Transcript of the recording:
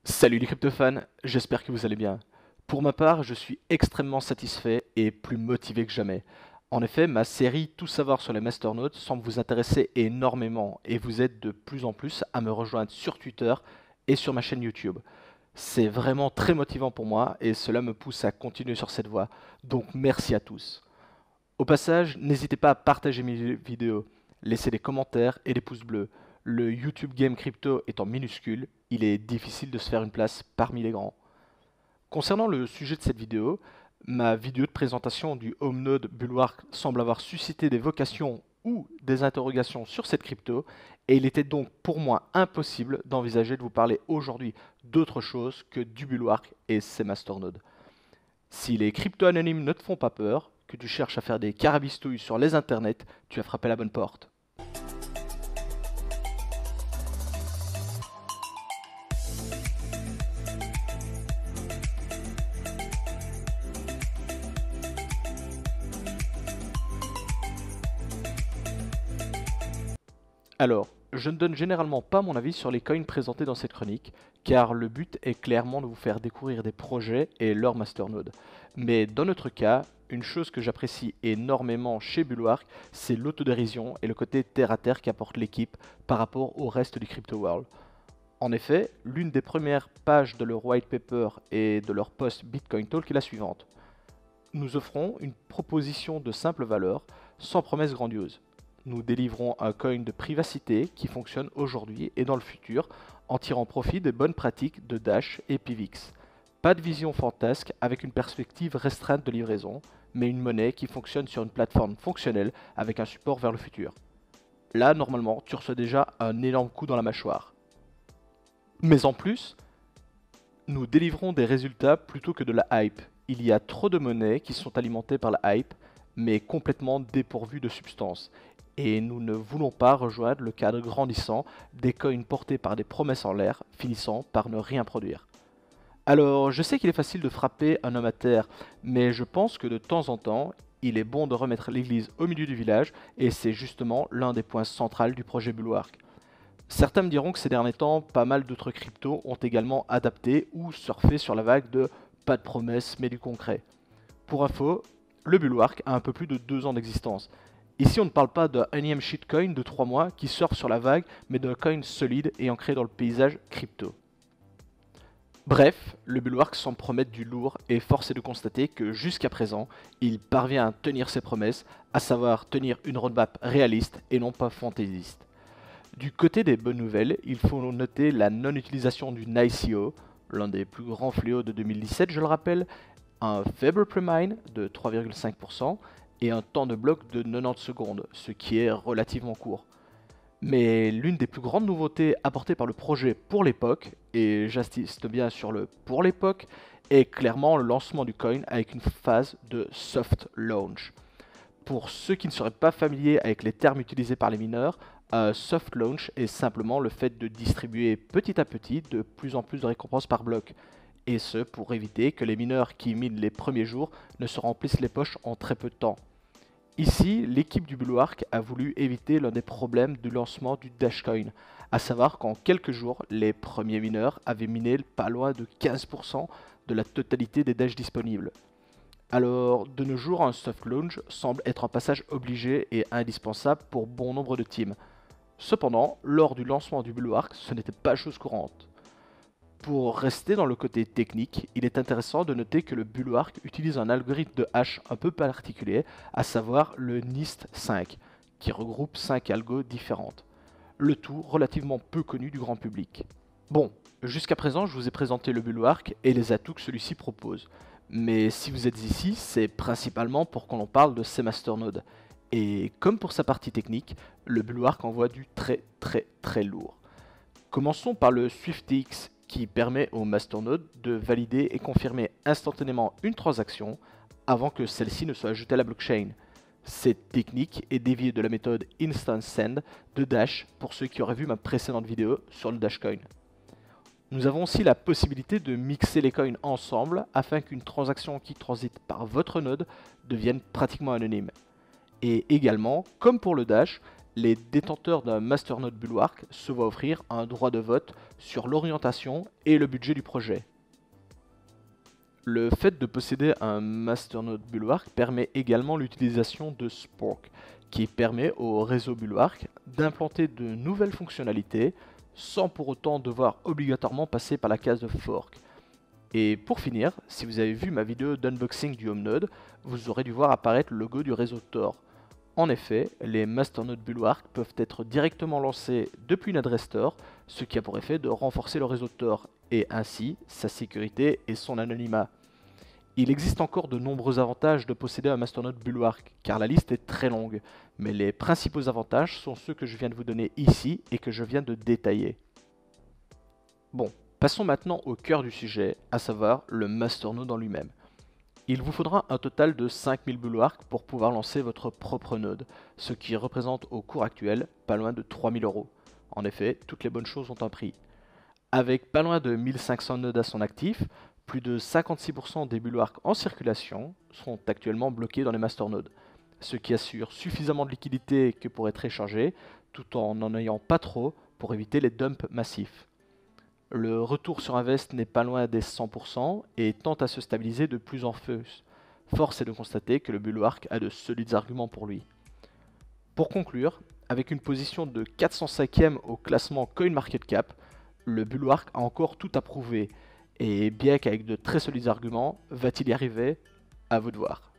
Salut les crypto-fans, j'espère que vous allez bien. Pour ma part, je suis extrêmement satisfait et plus motivé que jamais. En effet, ma série Tout savoir sur les masternodes semble vous intéresser énormément et vous aide de plus en plus à me rejoindre sur Twitter et sur ma chaîne YouTube. C'est vraiment très motivant pour moi et cela me pousse à continuer sur cette voie. Donc merci à tous. Au passage, n'hésitez pas à partager mes vidéos, laisser des commentaires et des pouces bleus. Le YouTube Game Crypto étant minuscule, il est difficile de se faire une place parmi les grands. Concernant le sujet de cette vidéo, ma vidéo de présentation du Home Bulwark semble avoir suscité des vocations ou des interrogations sur cette crypto, et il était donc pour moi impossible d'envisager de vous parler aujourd'hui d'autre chose que du Bulwark et ses masternodes. Si les cryptos anonymes ne te font pas peur, que tu cherches à faire des carabistouilles sur les internets, tu as frappé la bonne porte. Alors, je ne donne généralement pas mon avis sur les coins présentés dans cette chronique, car le but est clairement de vous faire découvrir des projets et leurs masternodes. Mais dans notre cas, une chose que j'apprécie énormément chez Bulwark, c'est l'autodérision et le côté terre-à-terre qu'apporte l'équipe par rapport au reste du crypto world. En effet, l'une des premières pages de leur white paper et de leur post Bitcoin Talk est la suivante. Nous offrons une proposition de simple valeur, sans promesse grandiose. Nous délivrons un coin de privacité qui fonctionne aujourd'hui et dans le futur en tirant profit des bonnes pratiques de Dash et Pivix. Pas de vision fantasque avec une perspective restreinte de livraison, mais une monnaie qui fonctionne sur une plateforme fonctionnelle avec un support vers le futur. Là, normalement, tu reçois déjà un énorme coup dans la mâchoire. Mais en plus, nous délivrons des résultats plutôt que de la hype. Il y a trop de monnaies qui sont alimentées par la hype, mais complètement dépourvues de substance. Et nous ne voulons pas rejoindre le cadre grandissant des coins portés par des promesses en l'air, finissant par ne rien produire. Alors, je sais qu'il est facile de frapper un homme à terre, mais je pense que de temps en temps, il est bon de remettre l'église au milieu du village, et c'est justement l'un des points centraux du projet Bulwark. Certains me diront que ces derniers temps, pas mal d'autres cryptos ont également adapté ou surfé sur la vague de pas de promesses mais du concret. Pour info, le Bulwark a un peu plus de 2 ans d'existence. Ici on ne parle pas d'un énième shitcoin de 3 mois qui surfe sur la vague, mais d'un coin solide et ancré dans le paysage crypto. Bref, le Bulwark semble promettre du lourd et force est de constater que jusqu'à présent, il parvient à tenir ses promesses, à savoir tenir une roadmap réaliste et non pas fantaisiste. Du côté des bonnes nouvelles, il faut noter la non-utilisation du NICO, l'un des plus grands fléaux de 2017 je le rappelle, un faible premine de 3,5% et un temps de bloc de 90 secondes, ce qui est relativement court. Mais l'une des plus grandes nouveautés apportées par le projet pour l'époque, et j'insiste bien sur le pour l'époque, est clairement le lancement du coin avec une phase de soft launch. Pour ceux qui ne seraient pas familiers avec les termes utilisés par les mineurs, un soft launch est simplement le fait de distribuer petit à petit de plus en plus de récompenses par bloc. Et ce, pour éviter que les mineurs qui minent les premiers jours ne se remplissent les poches en très peu de temps. Ici, l'équipe du Bulwark a voulu éviter l'un des problèmes du lancement du Dashcoin, à savoir qu'en quelques jours, les premiers mineurs avaient miné pas loin de 15% de la totalité des Dash disponibles. Alors, de nos jours, un soft launch semble être un passage obligé et indispensable pour bon nombre de teams. Cependant, lors du lancement du Bulwark, ce n'était pas chose courante. Pour rester dans le côté technique, il est intéressant de noter que le Bulwark utilise un algorithme de hash un peu particulier, à savoir le NIST5, qui regroupe 5 algos différentes. Le tout relativement peu connu du grand public. Bon, jusqu'à présent, je vous ai présenté le Bulwark et les atouts que celui-ci propose. Mais si vous êtes ici, c'est principalement pour qu'on en parle de ces masternodes. Et comme pour sa partie technique, le Bulwark envoie du très lourd. Commençons par le SwiftX qui permet au masternode de valider et confirmer instantanément une transaction avant que celle-ci ne soit ajoutée à la blockchain. Cette technique est déviée de la méthode Instant Send de Dash pour ceux qui auraient vu ma précédente vidéo sur le Dashcoin. Nous avons aussi la possibilité de mixer les coins ensemble afin qu'une transaction qui transite par votre node devienne pratiquement anonyme. Et également, comme pour le Dash, les détenteurs d'un masternode Bulwark se voient offrir un droit de vote sur l'orientation et le budget du projet. Le fait de posséder un masternode Bulwark permet également l'utilisation de Spork, qui permet au réseau Bulwark d'implanter de nouvelles fonctionnalités sans pour autant devoir obligatoirement passer par la case de fork. Et pour finir, si vous avez vu ma vidéo d'unboxing du HomeNode, vous aurez dû voir apparaître le logo du réseau Tor. En effet, les masternodes Bulwark peuvent être directement lancés depuis une adresse Tor, ce qui a pour effet de renforcer le réseau Tor et ainsi sa sécurité et son anonymat. Il existe encore de nombreux avantages de posséder un masternode Bulwark, car la liste est très longue, mais les principaux avantages sont ceux que je viens de vous donner ici et que je viens de détailler. Bon, passons maintenant au cœur du sujet, à savoir le masternode en lui-même. Il vous faudra un total de 5000 Bulwark pour pouvoir lancer votre propre node, ce qui représente au cours actuel pas loin de 3000 €. En effet, toutes les bonnes choses ont un prix. Avec pas loin de 1500 nodes à son actif, plus de 56% des Bulwark en circulation sont actuellement bloqués dans les masternodes, ce qui assure suffisamment de liquidité que pour être échangé, tout en n'en ayant pas trop pour éviter les dumps massifs. Le retour sur invest n'est pas loin des 100% et tend à se stabiliser de plus en plus. Force est de constater que le Bulwark a de solides arguments pour lui. Pour conclure, avec une position de 405e au classement CoinMarketCap, le Bulwark a encore tout à prouver, et bien qu'avec de très solides arguments, va-t-il y arriver? À vous de voir.